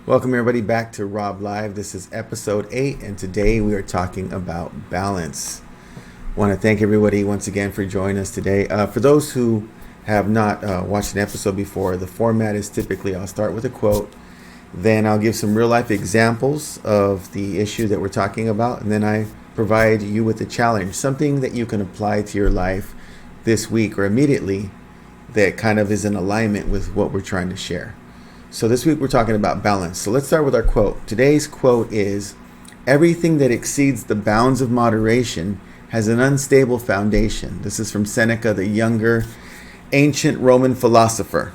Welcome everybody back to RobLive. This is episode 8, and today we are talking about balance. I want to thank everybody once again for joining us today. For those who have not watched an episode before, the format is typically I'll start with a quote, then I'll give some real life examples of the issue that we're talking about, and then I provide you with a challenge, something that you can apply to your life this week or immediately that kind of is in alignment with what we're trying to share. So this week we're talking about balance. So let's start with our quote. Today's quote is, "Everything that exceeds the bounds of moderation has an unstable foundation." This is from Seneca, the younger ancient Roman philosopher.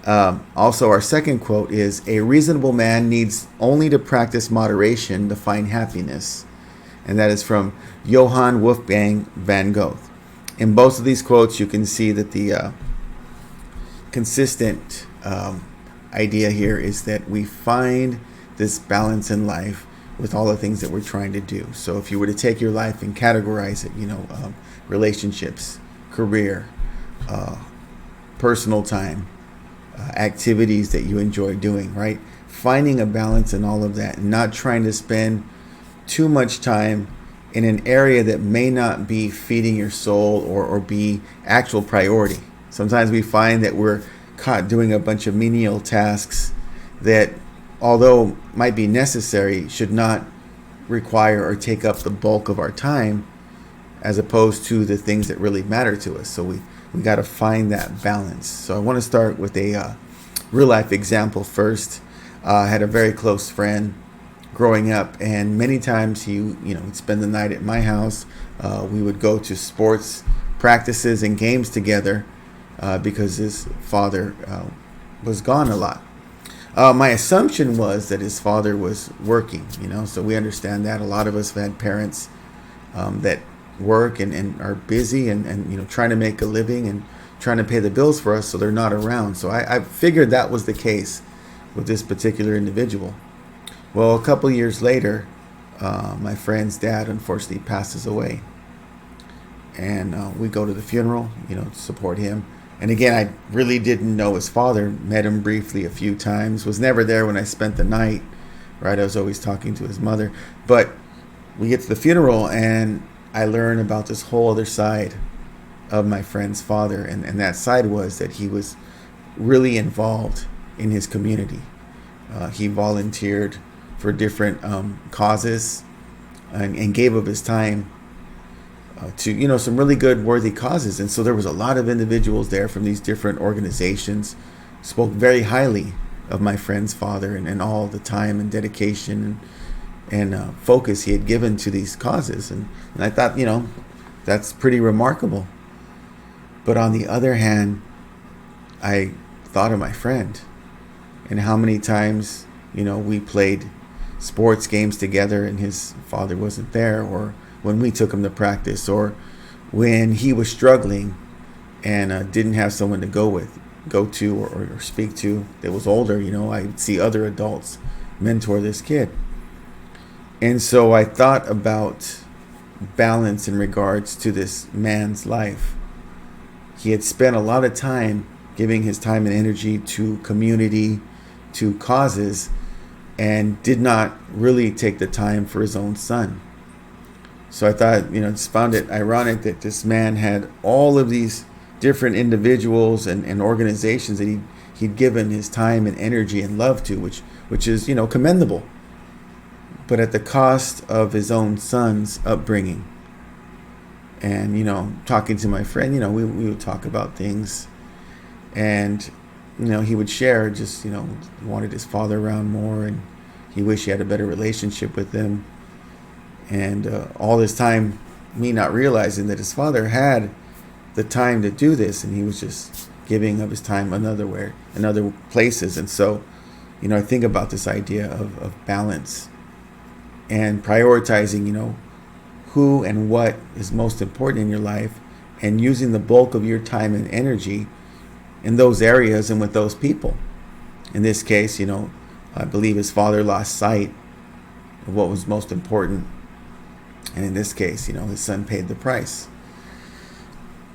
Also, our second quote is, "A reasonable man needs only to practice moderation to find happiness." And that is from Johann Wolfgang van Goethe. In both of these quotes, you can see that the consistent idea here is that we find this balance in life with all the things that we're trying to do. So if you were to take your life and categorize it, relationships, career, personal time, activities that you enjoy doing, right? Finding a balance in all of that and not trying to spend too much time in an area that may not be feeding your soul or be actual priority. Sometimes we find that we're caught doing a bunch of menial tasks that, although might be necessary, should not require or take up the bulk of our time, as opposed to the things that really matter to us. So we got to find that balance. So I want to start with a real life example first. I had a very close friend growing up, and many times he'd spend the night at my house. We would go to sports practices and games together. Because his father was gone a lot. My assumption was that his father was working, so we understand that. A lot of us have had parents that work and are busy and trying to make a living and trying to pay the bills for us, so they're not around. So I figured that was the case with this particular individual. Well, a couple years later, my friend's dad unfortunately passes away. And we go to the funeral, to support him. And again, I really didn't know his father. Met him briefly a few times. Was never there when I spent the night. Right, I was always talking to his mother. But we get to the funeral, and I learn about this whole other side of my friend's father. And that side was that he was really involved in his community. He volunteered for different causes and gave of his time to some really good worthy causes. And so there was a lot of individuals there from these different organizations, spoke very highly of my friend's father and all the time and dedication and focus he had given to these causes. And I thought, that's pretty remarkable. But on the other hand, I thought of my friend and how many times we played sports games together and his father wasn't there, or when we took him to practice, or when he was struggling and didn't have someone to go to or speak to that was older. I'd see other adults mentor this kid. And so I thought about balance in regards to this man's life. He had spent a lot of time giving his time and energy to community, to causes, and did not really take the time for his own son. So I thought, just found it ironic that this man had all of these different individuals and organizations that he'd given his time and energy and love to, which is, commendable, but at the cost of his own son's upbringing. And, talking to my friend, we would talk about things, and, he would share just, wanted his father around more, and he wished he had a better relationship with them. And all this time, me not realizing that his father had the time to do this, and he was just giving of his time in other places. And so, I think about this idea of balance and prioritizing, who and what is most important in your life, and using the bulk of your time and energy in those areas and with those people. In this case, I believe his father lost sight of what was most important. And in this case, his son paid the price.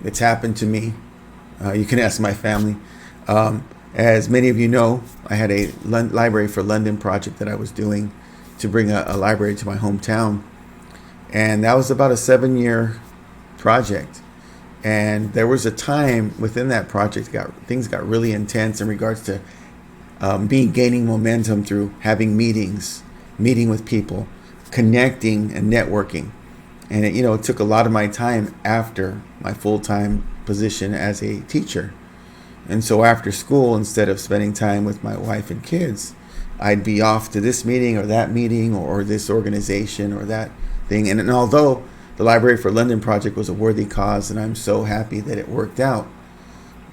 It's happened to me. You can ask my family. As many of you know, I had a Library for London project that I was doing to bring a library to my hometown. And that was about a 7-year project. And there was a time within that project, things got really intense in regards to gaining momentum through having meetings, meeting with people, connecting and networking. And it took a lot of my time after my full-time position as a teacher. And so after school, instead of spending time with my wife and kids, I'd be off to this meeting or that meeting or this organization or that thing. And although the Library for London project was a worthy cause, and I'm so happy that it worked out,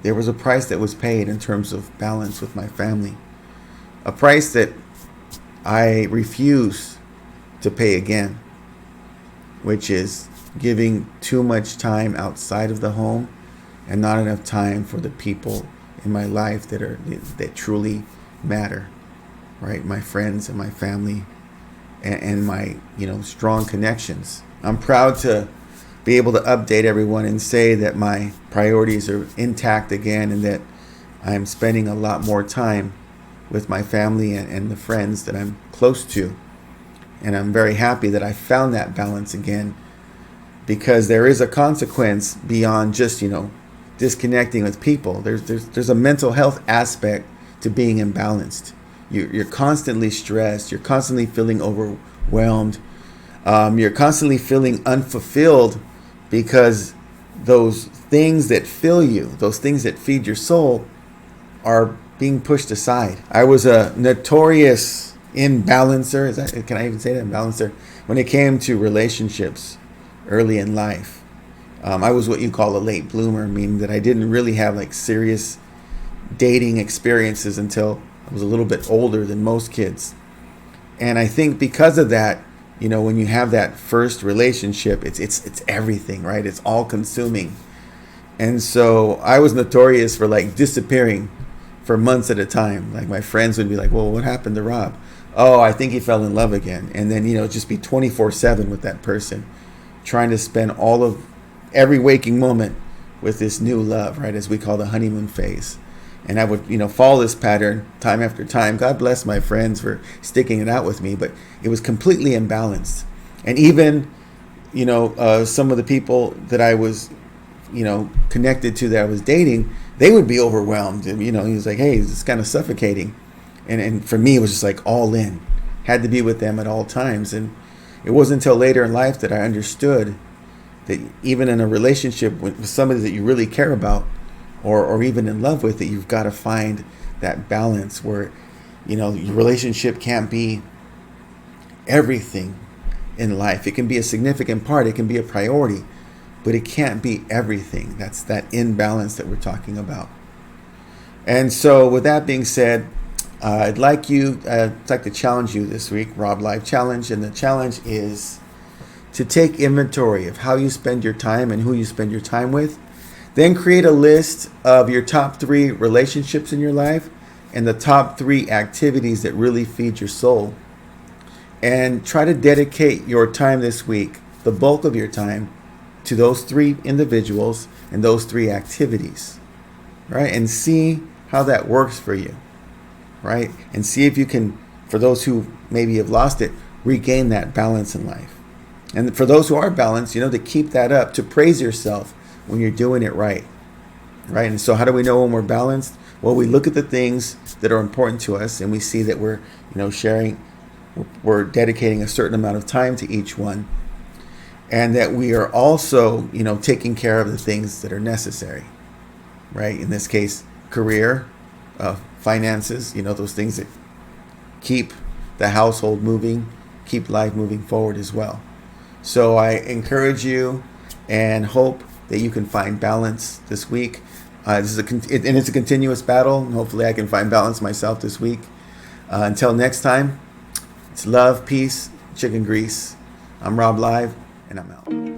there was a price that was paid in terms of balance with my family. A price that I refuse to pay again, which is giving too much time outside of the home and not enough time for the people in my life that truly matter, right? My friends and my family and my strong connections. I'm proud to be able to update everyone and say that my priorities are intact again, and that I'm spending a lot more time with my family and the friends that I'm close to. And I'm very happy that I found that balance again, because there is a consequence beyond just disconnecting with people. There's a mental health aspect to being imbalanced. You're constantly stressed. You're constantly feeling overwhelmed. You're constantly feeling unfulfilled because those things that fill you, those things that feed your soul, are being pushed aside. I was a notorious imbalancer. Can I even say that? Imbalancer. When it came to relationships early in life. I was what you call a late bloomer, meaning that I didn't really have serious dating experiences until I was a little bit older than most kids. And I think because of that, when you have that first relationship, it's everything, right? It's all consuming. And so I was notorious for disappearing for months at a time. My friends would be like, well, what happened to Rob? Oh, I think he fell in love again. And then, just be 24/7 with that person, trying to spend every waking moment with this new love, right, as we call the honeymoon phase. And I would, follow this pattern time after time. God bless my friends for sticking it out with me, but it was completely imbalanced. And even, some of the people that I was, connected to, that I was dating, they would be overwhelmed. And, he was like, hey, it's kind of suffocating. And for me, it was just all in. Had to be with them at all times. And it wasn't until later in life that I understood that even in a relationship with somebody that you really care about, or even in love with, that you've got to find that balance where, your relationship can't be everything in life. It can be a significant part, it can be a priority, but it can't be everything. That's that imbalance that we're talking about. And so with that being said, I'd like to challenge you this week, RobLive Challenge. And the challenge is to take inventory of how you spend your time and who you spend your time with. Then create a list of your top 3 relationships in your life and the top 3 activities that really feed your soul. And try to dedicate your time this week, the bulk of your time, to those 3 individuals and those 3 activities, right? And see how that works for you, right? And see if you can, for those who maybe have lost it, regain that balance in life. And for those who are balanced, to keep that up, to praise yourself when you're doing it right. Right? And so how do we know when we're balanced? Well, we look at the things that are important to us, and we see that we're, we're dedicating a certain amount of time to each one. And that we are also, taking care of the things that are necessary. Right? In this case, career, finances, those things that keep the household moving, keep life moving forward as well. So I encourage you and hope that you can find balance this week. It's a continuous battle, and hopefully I can find balance myself this week. Until next time, it's love, peace, chicken grease. I'm RobLive, and I'm out.